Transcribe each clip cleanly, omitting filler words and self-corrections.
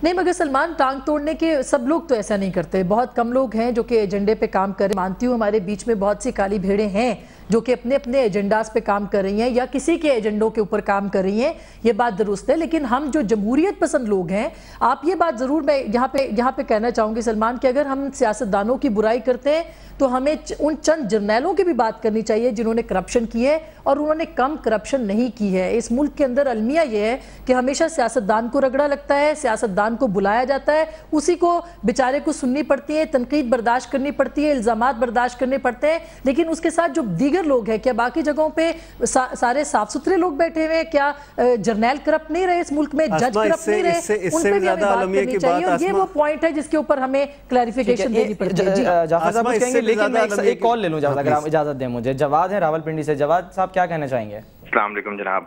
نہیں مگر سلمان ٹانگ توڑنے کے سب لوگ تو ایسا نہیں کرتے, بہت کم لوگ ہیں جو کہ ایجنڈے پہ کام کر رہے ہیں. مانتی ہوں ہمارے بیچ میں بہت سی کالی بھیڑیں ہیں جو کہ اپنے اپنے ایجنڈاز پہ کام کر رہی ہیں یا کسی کے ایجنڈوں کے اوپر کام کر رہی ہیں, یہ بات درست ہے. لیکن ہم جو جمہوریت پسند لوگ ہیں, آپ یہ بات ضرور میں یہاں پہ کہنا چاہوں گی سلمان کہ اگر ہم سیاستدانوں کی برائی کرتے ہیں تو ہمیں ان چند جرنیلوں کی بھی بات کرنی چاہیے جنہوں نے کرپشن کی ہے اور انہوں نے کم کرپشن نہیں کی ہے. اس ملک کے اندر المیہ یہ ہے کہ ہمیشہ سیاستدان کو رگڑا لگتا ہے, سیاستدان کو بلایا جاتا ہے, اسی کو بیچارے کو سننی پڑتی ہے, تنقید برداشت کرنی پڑتی ہے, الزامات برداشت کرنے پڑتے ہیں. لیکن اس کے ساتھ جو دیگر لوگ ہیں, کیا باقی جگہوں پہ سارے صاف ستھرے لوگ بیٹھے ہوئے, کیا جرنیل کرپٹ نہیں رہے اس ملک میں, جج کرپٹ نہیں رہے, ان پہ بھی ہمیں بات کرنی چاہیے. اور یہ وہ پوائنٹ ہے جس کے اوپر ہمیں کلیریفیکیشن دینی پڑتی ہے. جعفر صاحب کچھ کہیں گے, لیکن میں ایک کال لے لوں جاوید, اگر آپ اجازت دیں مجھے. جواد ہیں راولپنڈی سے. جواد صاحب کیا کہنا چاہیں گے؟ السلام علیکم جناب.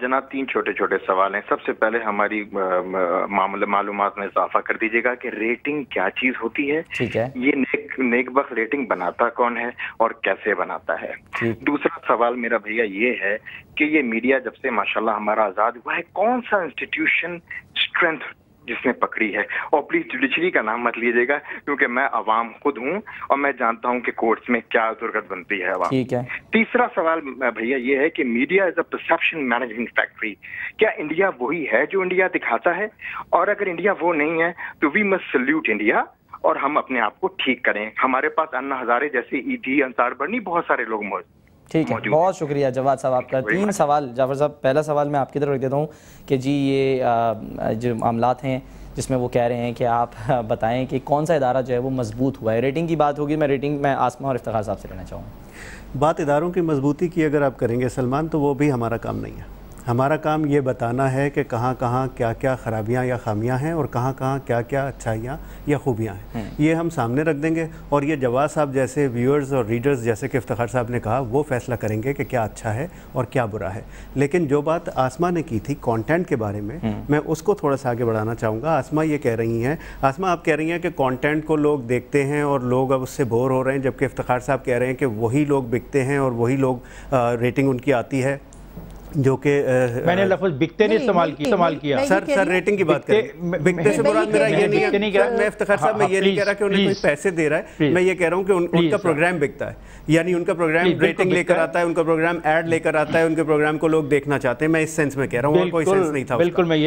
جناب 3 چھوٹے سوال ہیں. سب سے پہلے ہماری معلومات میں اضافہ کر دیجیے گا کہ ریٹنگ کیا چیز ہوتی ہے, ٹھیک ہے, یہ نیک بخت ریٹنگ بناتا کون ہے اور کیسے بناتا ہے. دوسرا سوال میرا بھیا یہ ہے کہ یہ میڈیا جب سے ماشاءاللہ ہمارا آزاد ہوا ہے, کون سا انسٹیٹیوشن اسٹرینتھ جس نے پکڑی ہے. اور پلیز جوڈیشری کا نام مت لیجیے گا کیونکہ میں عوام خود ہوں اور میں جانتا ہوں کہ کورٹس میں کیا ضرورت بنتی ہے عوام. ٹھیک ہے. تیسرا سوال بھیا یہ ہے کہ media is a perception management factory. کیا انڈیا وہی ہے جو انڈیا دکھاتا ہے؟ اور اگر انڈیا وہ نہیں ہے تو وی مسٹ سلیوٹ انڈیا اور ہم اپنے آپ کو ٹھیک کریں. ہمارے پاس انا ہزارے جیسے ایدھی انصار برنی بہت سارے لوگ موجود. ٹھیک ہے, بہت شکریہ جواد صاحب آپ کا. 3 سوال جعفر صاحب. پہلا سوال میں آپ کی طرف رکھ دیتا ہوں کہ جی یہ جو معاملات ہیں جس میں وہ کہہ رہے ہیں کہ آپ بتائیں کہ کون سا ادارہ جو ہے وہ مضبوط ہوا ہے. ریٹنگ کی بات ہوگی, میں ریٹنگ میں آسمہ اور افتخار صاحب سے کرنا چاہوں گا. بات اداروں کی مضبوطی کی اگر آپ کریں گے سلمان, تو وہ بھی ہمارا کام نہیں ہے. ہمارا کام یہ بتانا ہے کہ کہاں کہاں کیا کیا خرابیاں یا خامیاں ہیں اور کہاں کہاں کیا کیا اچھائیاں یا خوبیاں ہیں. یہ ہم سامنے رکھ دیں گے اور یہ جواد صاحب جیسے ویورز اور ریڈرز جیسے کہ افتخار صاحب نے کہا وہ فیصلہ کریں گے کہ کیا اچھا ہے اور کیا برا ہے. لیکن جو بات آسمہ نے کی تھی کانٹینٹ کے بارے میں اس کو تھوڑا سا آگے بڑھانا چاہوں گا. آسمہ یہ کہہ رہی ہیں, آسمہ آپ کہہ رہی ہیں کہ کانٹینٹ کو لوگ دیکھتے ہیں اور لوگ اب اس سے بور ہو رہے ہیں, جبکہ افتخار صاحب کہہ رہے ہیں کہ وہی لوگ بکتے ہیں اور وہی لوگ ریٹنگ ان کی آتی ہے جو کہ میں نے لفظ بکتے نہیں استعمال کیا. سر ریٹنگ کی بات کریں, بکتے سے مراد میرا یہ نہیں ہے. میں افتخار صاحب میں یہ نہیں کہہ رہا کہ انہیں کوئی پیسے دے رہا ہے, میں یہ کہہ رہا ہوں کہ ان کا پروگرام بکتا ہے, یعنی ان کا پروگرام ریٹنگ لے کر آتا ہے, ان کا پروگرام ایڈ لے کر آتا ہے, ان کے پروگرام کو لوگ دیکھنا چاہتے ہیں. میں اس سینس میں کہہ رہا ہوں, اور کوئی سینس نہیں تھا. بالکل میں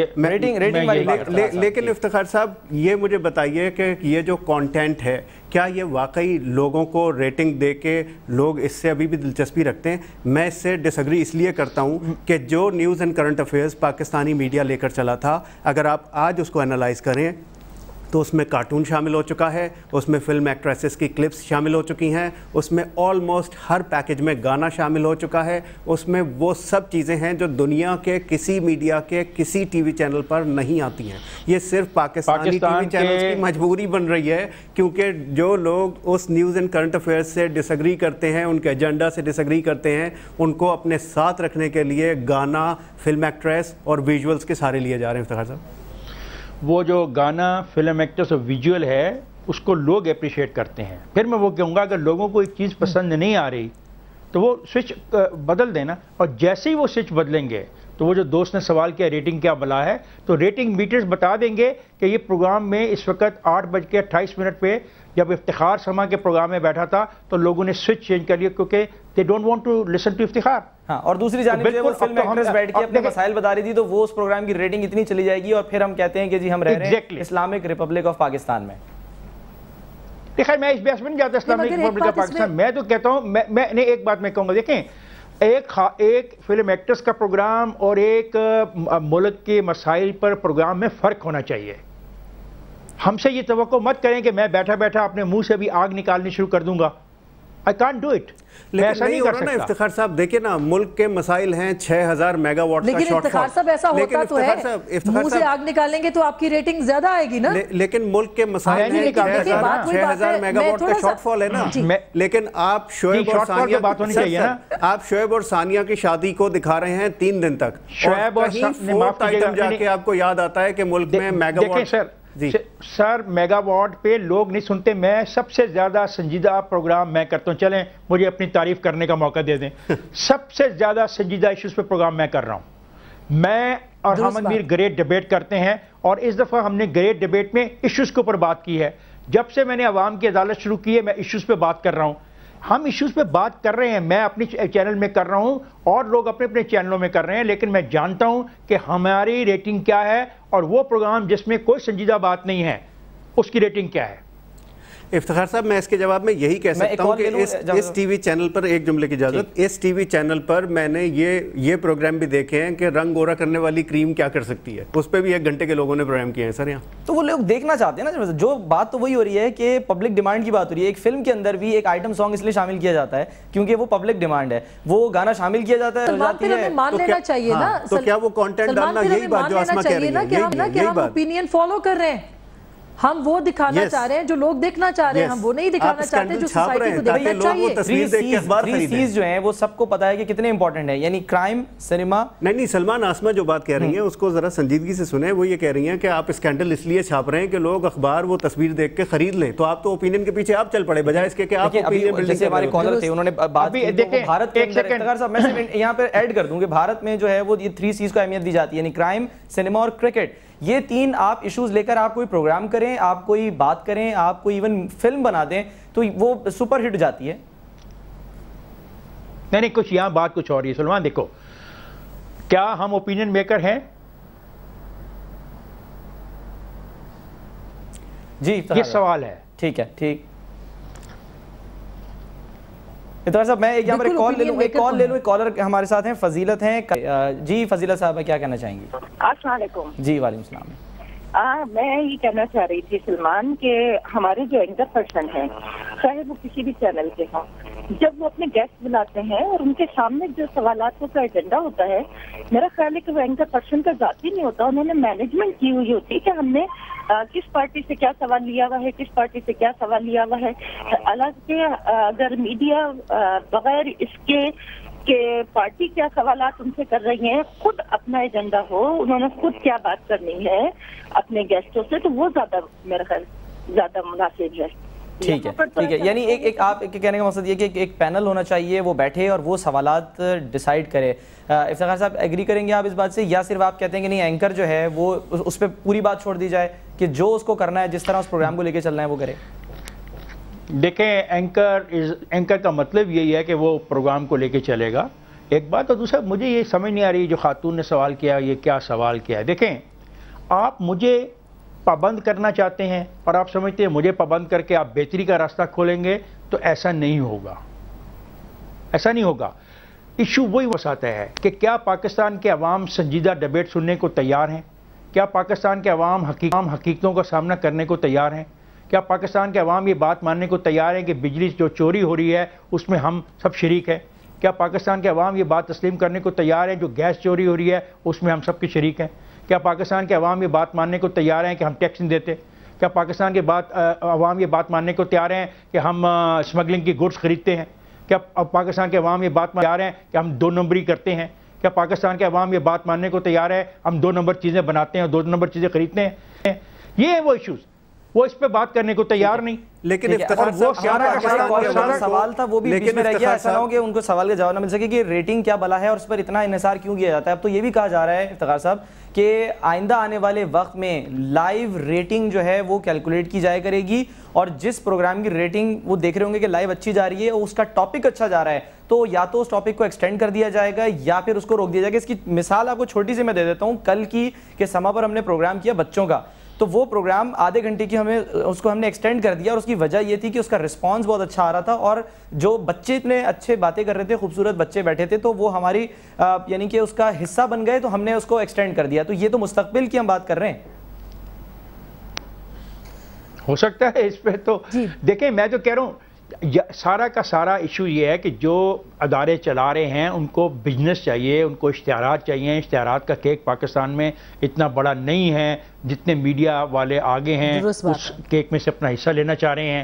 لیکن افتخار صاحب یہ مجھے بتائیے کہ یہ جو کانٹینٹ ہے کیا یہ واقعی لوگوں کو ریٹنگ دے کے لوگ اس سے ابھی بھی دلچسپی رکھتے ہیں؟ میں اس سے ڈس ایگری اس لیے کرتا ہوں کہ جو news and current affairs Pakistani media لے کر چلا تھا, اگر آپ آج اس کو انالائز کریں تو اس میں کارٹون شامل ہو چکا ہے, اس میں فلم ایکٹریسز کی کلپس شامل ہو چکی ہیں, اس میں آلموسٹ ہر پیکج میں گانا شامل ہو چکا ہے, اس میں وہ سب چیزیں ہیں جو دنیا کے کسی میڈیا کے کسی ٹی وی چینل پر نہیں آتی ہیں. یہ صرف پاکستانی ٹی وی چینلز کی مجبوری بن رہی ہے کیونکہ جو لوگ اس نیوز اینڈ کرنٹ افیئرز سے ڈس ایگری کرتے ہیں, ان کے ایجنڈا سے ڈس ایگری کرتے ہیں, ان کو اپنے ساتھ رکھنے کے لیے گانا, فلم ایکٹریس اور ویژولز کے سارے لیے جا رہے ہیں. افتخار صاحب وہ جو گانا, فلم ایکٹرس اور ویژول ہے اس کو لوگ اپریشیٹ کرتے ہیں. پھر میں وہ کہوں گا اگر لوگوں کو ایک چیز پسند نہیں آ رہی تو وہ سوئچ بدل دینا, اور جیسے ہی وہ سوئچ بدلیں گے تو وہ جو دوست نے سوال کیا ریٹنگ کیا بلا ہے, تو ریٹنگ میٹرز بتا دیں گے کہ یہ پروگرام میں اس وقت 8:28 پہ جب افتخار سما کے پروگرام میں بیٹھا تھا تو لوگوں نے سوئچ چینج کر لیا کیونکہ they don't want to listen to Iftikhar. ہاں, اور دوسری جانب سے وہ فلم ایکٹریس بیٹھ کے اپنے مسائل بتا رہی تھی تو وہ اس پروگرام کی ریٹنگ اتنی چلی جائے گی اور پھر ہم کہتے ہیں کہ جی ہم رہ رہے ہیں اسلامک ریپبلک آف پاکستان میں. دیکھیں میں اس بحث میں نہیں جاتا اسلامک ریپبلک آف پاکستان. میں تو کہتا ہوں, میں ایک بات میں کہوں گا, دیکھیں ایک فلم ایکٹرس کا پروگرام اور ایک ملک کے مسائل پر پروگرام میں فرق ہونا چاہیے. ہم سے یہ توقع مت کریں کہ میں بیٹھا بیٹھا اپنے منہ سے بھی آگ نکالنی شروع کر دوں گا. I can't do it. لیکن نہیں ہو رہا نا افتخار صاحب, دیکھیں نا ملک کے مسائل ہیں 6000 میگا واٹ کا شارٹ فال. لیکن افتخار صاحب ایسا ہوتا تو ہے, منہ سے آگ نکالیں گے تو آپ کی ریٹنگ زیادہ آئے گی نا. لیکن ملک کے مسائل ہیں 6000 میگا واٹ کا شارٹ فال ہے نا. لیکن آپ شعیب اور ثانیہ کی شادی کو دکھا رہے ہیں 3 دن تک, شعیب اور فورتھ آئٹم جا کے آپ کو یاد آتا ہے کہ ملک میں mega what. Sir mega what پہ لوگ نہیں سنتے. میں سب سے زیادہ سنجیدہ پروگرام میں کرتا ہوں, چلیں مجھے اپنی تعریف کرنے کا موقع دے دیں. سب سے زیادہ سنجیدہ ایشوز پہ پروگرام میں کر رہا ہوں. میں اور ہم امیر گریٹ ڈیبیٹ کرتے ہیں، اور اس دفعہ ہم نے گریٹ ڈیبیٹ میں ایشوز کے اوپر بات کی ہے. جب سے میں نے عوام کی عدالت شروع کی ہے میں ایشوز پہ بات کر رہا ہوں. ہم ایشوز پہ بات کر رہے ہیں، میں اپنی چینل میں کر رہا ہوں اور لوگ اپنے اپنے چینلوں میں کر رہے ہیں، لیکن میں جانتا ہوں کہ ہماری ریٹنگ کیا ہے اور وہ پروگرام جس میں کوئی سنجیدہ بات نہیں ہے اس کی ریٹنگ کیا ہے. افتخار صاحب میں اس کے جواب میں یہی کہہ سکتا ہوں کہ اس ٹی وی چینل پر ایک جملے کی اجازت، اس ٹی وی چینل پر میں نے یہ پروگرام بھی دیکھے ہیں کہ رنگ گورا کرنے والی کریم کیا کر سکتی ہے، اس پہ بھی 1 گھنٹے کے لوگوں نے پروگرام کیے ہیں سر یہاں. تو وہ لوگ دیکھنا چاہتے ہیں نا، جو بات تو وہی ہو رہی ہے کہ پبلک ڈیمانڈ کی بات ہو رہی ہے. ایک فلم کے اندر بھی ایک آئٹم سانگ اس لیے شامل کیا جاتا ہے کیونکہ وہ پبلک ڈیمانڈ ہے، وہ گانا شامل کیا جاتا ہے. مان لینا چاہیے نا، تو کیا وہ کانٹینٹ ڈالنا، یہی بات جو اسما کہہ رہی ہے کہ ہم اوپینین فالو کر رہے ہیں، ہم وہ دکھانا چاہ رہے ہیں جو لوگ دیکھنا چاہ رہے ہیں، ہم وہ نہیں دکھانا چاہتے جو سوسائٹی کو دیکھنا چاہیے. 3 C's جو ہیں وہ سب کو پتا ہے کہ کتنے امپورٹنٹ ہیں، یعنی کرائم، سنیما. نہیں سلمان، آسما جو بات کہہ رہی ہیں اس کو ذرا سنجیدگی سے سنیں. وہ یہ کہہ رہی ہیں کہ آپ اسکینڈل اس لیے چھاپ رہے ہیں کہ لوگ اخبار وہ تصویر دیکھ کے خرید لیں، تو آپ تو اوپینین کے پیچھے آپ چل پڑے بجائے اس کے کہ آپ اوپینین بلڈنگ. جیسے ہمارے کالر تھے انہوں نے بات کی بھارت کے اندر، افتخار صاحب میں یہاں پہ ایڈ کر دوں کہ بھارت میں جو ہے وہ یہ 3 C's کو اہمیت دی جاتی ہے، یعنی کرائم، سنیما اور کرکٹ. یہ 3 آپ ایشوز لے کر آپ کوئی پروگرام کریں، آپ کوئی بات کریں، آپ کوئی ایون فلم بنا دیں تو وہ سپر ہٹ جاتی ہے. نہیں کچھ یہاں بات کچھ اور ہی ہے سلمان. دیکھو کیا ہم اوپینین میکر ہیں؟ جی یہ سوال ہے. ٹھیک ہے، ٹھیک. افتخار صاحب میں یہاں پر ایک کال لے لوں. ایک کالر ہمارے ساتھ ہیں، فضیلت ہیں. جی فضیلت صاحب کیا کہنا چاہیں گی؟ السلام علیکم. جی وعلیکم السلام. میں یہ کہنا چاہ رہی تھی سلمان کہ ہمارے جو اینکر پرسن ہیں چاہے وہ کسی بھی چینل کے ہوں، جب وہ اپنے گیسٹ بلاتے ہیں اور ان کے سامنے جو سوالات کا ایجنڈا ہوتا ہے، میرا خیال ہے کہ وہ اینکر پرسن کا ذاتی نہیں ہوتا، انہوں نے مینجمنٹ کی ہوئی ہوتی ہے کہ ہم نے کس پارٹی سے کیا سوال لیا ہوا ہے، کس پارٹی سے کیا سوال لیا ہوا ہے. حالانکہ اگر میڈیا بغیر اس کے کہ پارٹی کیا سوالات ان سے کر رہی ہیں، خود اپنا ایجنڈا ہو، انہوں نے خود کیا بات کرنی ہے اپنے گیسٹوں سے، تو وہ زیادہ میرا خیال زیادہ مناسب ہے. ٹھیک ہے. یعنی ایک آپ کے کہنے کا مقصد یہ کہ ایک پینل ہونا چاہیے، وہ بیٹھے اور وہ سوالات ڈیسائیڈ کرے. افتخار صاحب ایگری کریں گے آپ اس بات سے، یا صرف آپ کہتے ہیں کہ نہیں اینکر جو ہے وہ اس پہ پوری بات چھوڑ دی جائے کہ جو اس کو کرنا ہے، جس طرح اس پروگرام کو لے کے چلنا ہے وہ کرے؟ دیکھیں اینکر کا مطلب یہی ہے کہ وہ پروگرام کو لے کے چلے گا، ایک بات. اور دوسرا مجھے یہ سمجھ نہیں آ رہی جو خاتون نے سوال کیا یہ کیا سوال کیا ہے. دیکھیں آپ مجھے پابند کرنا چاہتے ہیں اور آپ سمجھتے ہیں مجھے پابند کر کے آپ بہتری کا راستہ کھولیں گے، تو ایسا نہیں ہوگا، ایسا نہیں ہوگا. ایشو وہی وساتا ہے کہ کیا پاکستان کے عوام سنجیدہ ڈیبیٹ سننے کو تیار ہیں؟ کیا پاکستان کے عوام حقیقتوں کا سامنا کرنے کو تیار ہیں؟ کیا پاکستان کے عوام یہ بات ماننے کو تیار ہیں کہ بجلی جو چوری ہو رہی ہے اس میں ہم سب شریک ہیں؟ کیا پاکستان کے عوام یہ بات تسلیم کرنے کو تیار ہیں جو گیس چوری ہو رہی ہے اس میں ہم سب کے شریک ہیں؟ کیا پاکستان کے عوام یہ بات ماننے کو تیار ہیں کہ ہم ٹیکس نہیں دیتے؟ کیا پاکستان کے عوام یہ بات ماننے کو تیار ہیں کہ ہم اسمگلنگ کی گڈس خریدتے ہیں؟ کیا پاکستان کے عوام یہ بات تیار ہیں کہ ہم 2 نمبری کرتے ہیں؟ کیا پاکستان کے عوام یہ بات ماننے کو تیار ہے ہم 2 نمبر چیزیں بناتے ہیں اور 2 نمبر چیزیں خریدتے ہیں؟ یہ ہیں وہ ایشوز، وہ اس پہ بات کرنے کو تیار نہیں. لیکن سوال تھا وہ بھی بیچ میں رہ گیا، ایسا نہ ہو کہ ان کو سوال کا جواب نہ مل سکے کہ ریٹنگ کیا بلا ہے اور اس پر اتنا انحصار کیوں کیا جاتا ہے. اب تو یہ بھی کہا جا رہا ہے افتخار صاحب کہ آئندہ آنے والے وقت میں لائیو ریٹنگ جو ہے وہ کیلکولیٹ کی جائے کرے گی، اور جس پروگرام کی ریٹنگ وہ دیکھ رہے ہوں گے کہ لائیو اچھی جا رہی ہے اور اس کا ٹاپک اچھا جا رہا ہے، تو یا تو اس ٹاپک کو ایکسٹینڈ کر دیا جائے گا یا پھر اس کو روک دیا جائے گا. اس کی مثال آپ کو چھوٹی سی میں دے دیتا ہوں. کل کی کہ سما پر ہم نے پروگرام کیا بچوں کا، تو وہ پروگرام آدھے گھنٹے کی اس کو ہم نے ایکسٹینڈ کر دیا، اور اس کی وجہ یہ تھی کہ اس کا رسپانس بہت اچھا آ رہا تھا اور جو بچے اتنے اچھے باتیں کر رہے تھے، خوبصورت بچے بیٹھے تھے، تو وہ ہماری یعنی کہ اس کا حصہ بن گئے، تو ہم نے اس کو ایکسٹینڈ کر دیا. تو یہ تو مستقبل کی ہم بات کر رہے ہیں. ہو سکتا ہے اس پہ تو دیکھیں میں تو کہہ رہا ہوں سارا کا سارا ایشو یہ ہے کہ جو ادارے چلا رہے ہیں ان کو بزنس چاہیے، ان کو اشتہارات چاہیے. اشتہارات کا کیک پاکستان میں اتنا بڑا نہیں ہے، جتنے میڈیا والے آگے ہیں اس کیک میں سے اپنا حصہ لینا چاہ رہے ہیں.